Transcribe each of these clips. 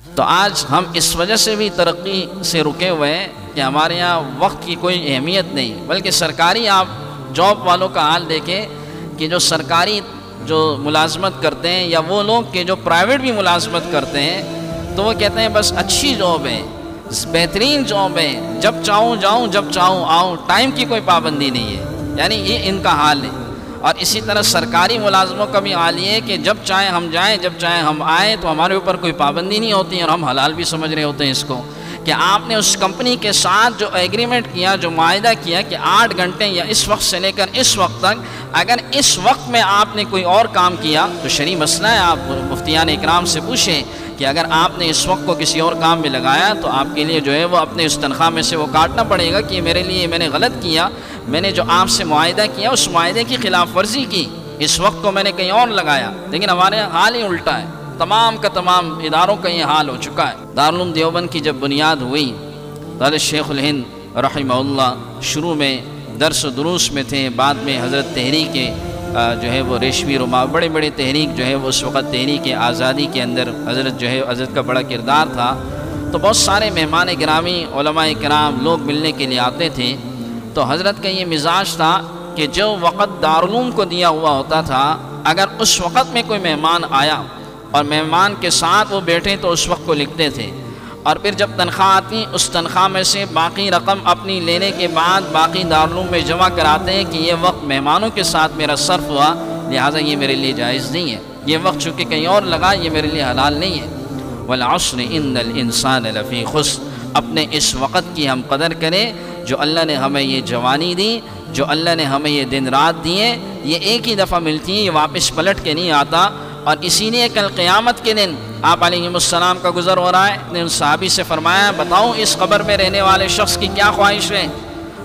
تو آج ہم اس وجہ سے بھی ترقی سے رکے ہوئے ہیں کہ ہمارے یہاں وقت کی کوئی اہمیت نہیں، بلکہ سرکاری آپ جاب والوں کا حال دیکھیں کہ جو سرکاری جو ملازمت کرتے ہیں یا وہ لوگ کہ جو پرائیویٹ بھی ملازمت کرتے ہیں تو وہ کہتے ہیں بس اچھی جاب ہے، بہترین جاب ہے، جب چاہوں جاؤں جب چاہوں آؤں، ٹائم کی کوئی پابندی نہیں ہے، یعنی یہ ان کا حال ہے۔ اور اسی طرح سرکاری ملازموں کا بھی حال یہ ہے کہ جب چاہیں ہم جائیں جب چاہیں ہم آئیں، تو ہمارے اوپر کوئی پابندی نہیں ہوتی اور ہم حلال بھی سمجھ رہے ہوتے ہیں اس کو، کہ آپ نے اس کمپنی کے ساتھ جو ایگریمنٹ کیا، جو معاہدہ کیا کہ 8 گھنٹے یا اس وقت سے لے کر اس وقت تک، اگر اس وقت میں آپ نے کوئی اور کام کیا تو شرعی مسئلہ ہے، آپ مفتیان اکرام سے پوچھیں کہ اگر آپ نے اس وقت کو کسی اور کام میں لگایا تو آپ کے لیے جو ہے وہ اپنے اس تنخواہ میں سے وہ کاٹنا پڑے گا کہ میرے لیے میں نے غلط کیا، میں نے جو آپ سے معاہدہ کیا اس معاہدے کی خلاف ورزی کی، اس وقت کو میں نے کہیں اور لگایا۔ لیکن ہمارے حال ہی الٹا ہے، تمام کا تمام اداروں کا یہ حال ہو چکا ہے۔ دارالعلوم دیوبند کی جب بنیاد ہوئی تو حضرت شیخ الہند رحمہ اللہ شروع میں درس و دروس میں تھے، بعد میں حضرت تحریک جو ہے وہ ریشمی روما، بڑے بڑے تحریک جو ہے وہ اس وقت تحریک آزادی کے اندر حضرت جو ہے حضرت کا بڑا کردار تھا، تو بہت سارے مہمان گرامی علماء کرام لوگ ملنے کے لیے آتے تھے۔ تو حضرت کا یہ مزاج تھا کہ جو وقت دارالعلوم کو دیا ہوا ہوتا تھا، اگر اس وقت میں کوئی مہمان آیا اور مہمان کے ساتھ وہ بیٹھے تو اس وقت کو لکھتے تھے، اور پھر جب تنخواہ آتی اس تنخواہ میں سے باقی رقم اپنی لینے کے بعد باقی دارالعلوم میں جمع کراتے ہیں کہ یہ وقت مہمانوں کے ساتھ میرا صرف ہوا، لہٰذا یہ میرے لیے جائز نہیں ہے، یہ وقت چونکہ کہیں اور لگا یہ میرے لیے حلال نہیں ہے۔ والعصر ان الانسان لفی خسر، اپنے اس وقت کی ہم قدر کریں جو اللہ نے ہمیں یہ جوانی دی، جو اللہ نے ہمیں یہ دن رات دیے، یہ ایک ہی دفعہ ملتی ہیں، یہ واپس پلٹ کے نہیں آتا۔ اور اسی لیے کل قیامت کے دن آپ علیہ السلام کا گزر ہو رہا ہے، نے ان صحابی سے فرمایا بتاؤ اس قبر میں رہنے والے شخص کی کیا خواہش ہے،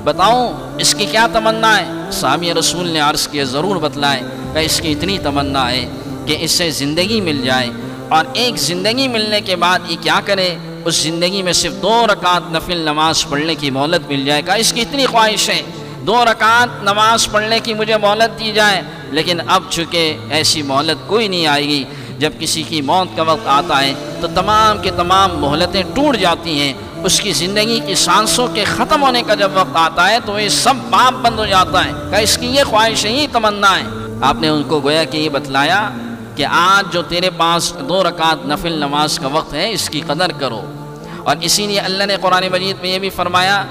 بتاؤ اس کی کیا تمنا ہے؟ صحابی رسول نے عرض کیا ضرور بتلائے، کہ اس کی اتنی تمنا ہے کہ اس سے زندگی مل جائے، اور ایک زندگی ملنے کے بعد یہ کیا کرے، اس زندگی میں صرف 2 رکعت نفل نماز پڑھنے کی مہلت مل جائے گا، اس کی اتنی خواہش ہے 2 رکعت نماز پڑھنے کی مجھے مہلت دی جائے۔ لیکن اب چونکہ ایسی مہلت کوئی نہیں آئے گی، جب کسی کی موت کا وقت آتا ہے تو تمام کے تمام مہلتیں ٹوٹ جاتی ہیں، اس کی زندگی کی سانسوں کے ختم ہونے کا جب وقت آتا ہے تو یہ سب باب بند ہو جاتا ہے، کہ اس کی یہ خواہش ہے، یہ تمنا ہے۔ آپ نے ان کو گویا کہ یہ بتلایا کہ آج جو تیرے پاس 2 رکعت نفل نماز کا وقت ہے اس کی قدر کرو، اور اسی لیے اللہ نے قرآن مجید میں یہ بھی فرمایا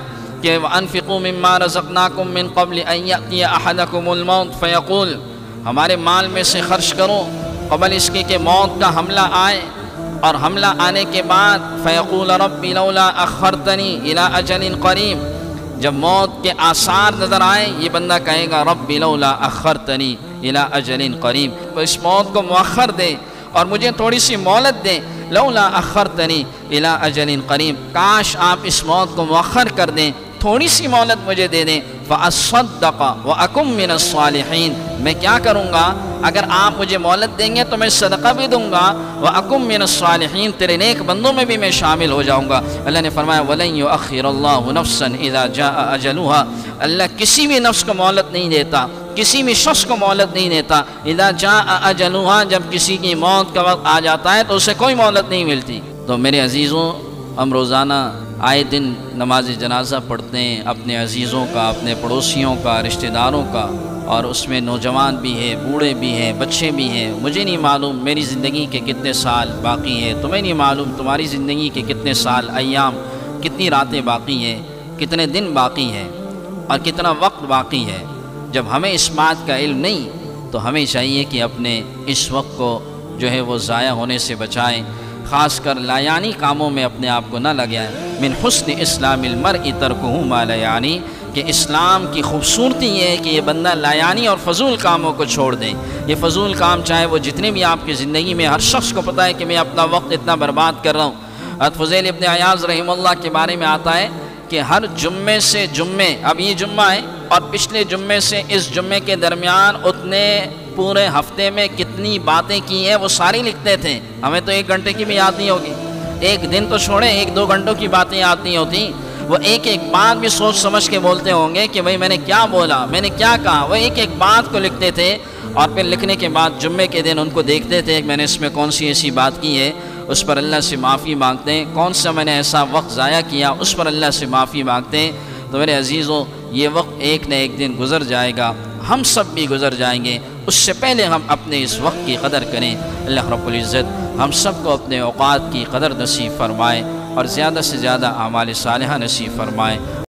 کہ وَأَنفِقُوا مِمَّا رَزَقْنَاكُم مِّن قَبْلِ أَن يَأْتِيَ أَحَدَكُمُ الْمَوْتُ فَيَقُولُ، ہمارے مال میں سے خرچ کرو قبل اس کے کہ موت کا حملہ آئے، اور حملہ آنے کے بعد فَيَقُولَ رَبِّ لَوْلَا أَخَّرْتَنِي إِلَىٰ أَجَلٍ قَرِيبٍ، جب موت کے آثار نظر آئے یہ بندہ کہے گا رب لولا اخرتنی الی اجل قریب، اس موت کو مؤخر دے اور مجھے تھوڑی سی مہلت دے، لولا اخرتنی الی اجل قریب، کاش آپ اس موت کو مؤخر کر دیں، تھوڑی سی مہلت مجھے دے دیں، فاصدق واکن من الصالحین، میں کیا کروں گا اگر آپ مجھے مہلت دیں گے تو میں صدقہ بھی دوں گا، واکن من الصالحین، تیرے نیک بندوں میں بھی میں شامل ہو جاؤں گا۔ اللہ نے فرمایا ولن یؤخر اللہ نفسا اذا جاء اجلها، اللہ کسی بھی نفس کو مہلت نہیں دیتا، کسی بھی شخص کو مہلت نہیں دیتا، اذا جاء اجلها، جب کسی کی موت کا وقت آ جاتا ہے تو اسے کوئی مہلت نہیں ملتی۔ تو میرے عزیزوں، ہم روزانہ آئے دن نماز جنازہ پڑھتے ہیں، اپنے عزیزوں کا، اپنے پڑوسیوں کا، رشتہ داروں کا، اور اس میں نوجوان بھی ہیں، بوڑھے بھی ہیں، بچے بھی ہیں۔ مجھے نہیں معلوم میری زندگی کے کتنے سال باقی ہیں، تمہیں نہیں معلوم تمہاری زندگی کے کتنے سال، ایام، کتنی راتیں باقی ہیں، کتنے دن باقی ہیں، اور کتنا وقت باقی ہے۔ جب ہمیں اس بات کا علم نہیں تو ہمیں چاہیے کہ اپنے اس وقت کو جو ہے وہ ضائع ہونے سے بچائیں، خاص کر لایانی کاموں میں اپنے آپ کو نہ لگائیں۔ من حسن اسلام المرء ترکہ ما لا یعنی، کہ اسلام کی خوبصورتی یہ ہے کہ یہ بندہ لایانی اور فضول کاموں کو چھوڑ دیں۔ یہ فضول کام چاہے وہ جتنے بھی آپ کی زندگی میں، ہر شخص کو پتہ ہے کہ میں اپنا وقت اتنا برباد کر رہا ہوں۔ حضرت فضیل ابن عیاض رحمہ اللہ کے بارے میں آتا ہے کہ ہر جمعے سے جمعے، اب یہ جمعہ ہے اور پچھلے جمعے سے اس جمعے کے درمیان اتنے پورے ہفتے میں کتنی باتیں کی ہیں وہ ساری لکھتے تھے۔ ہمیں تو 1 گھنٹے کی بھی یاد نہیں ہوگی، ایک دن تو چھوڑیں، 1-2 گھنٹوں کی باتیں یاد نہیں ہوتی۔ وہ ایک ایک بات بھی سوچ سمجھ کے بولتے ہوں گے کہ بھئی میں نے کیا بولا، میں نے کیا کہا۔ وہ ایک ایک بات کو لکھتے تھے، اور پھر لکھنے کے بعد جمعے کے دن ان کو دیکھتے تھے کہ میں نے اس میں کون سی ایسی بات کی ہے، اس پر اللہ سے معافی مانگتے ہیں، کون سا میں نے ایسا وقت ضائع کیا اس پر اللہ سے معافی مانگتے ہیں، تو میرے عزیزوں یہ وقت ایک نہ ایک دن گزر جائے گا، ہم سب بھی گزر جائیں گے، اس سے پہلے ہم اپنے اس وقت کی قدر کریں۔ اللہ رب العزت ہم سب کو اپنے اوقات کی قدر نصیب فرمائے اور زیادہ سے زیادہ اعمال صالحہ نصیب فرمائے۔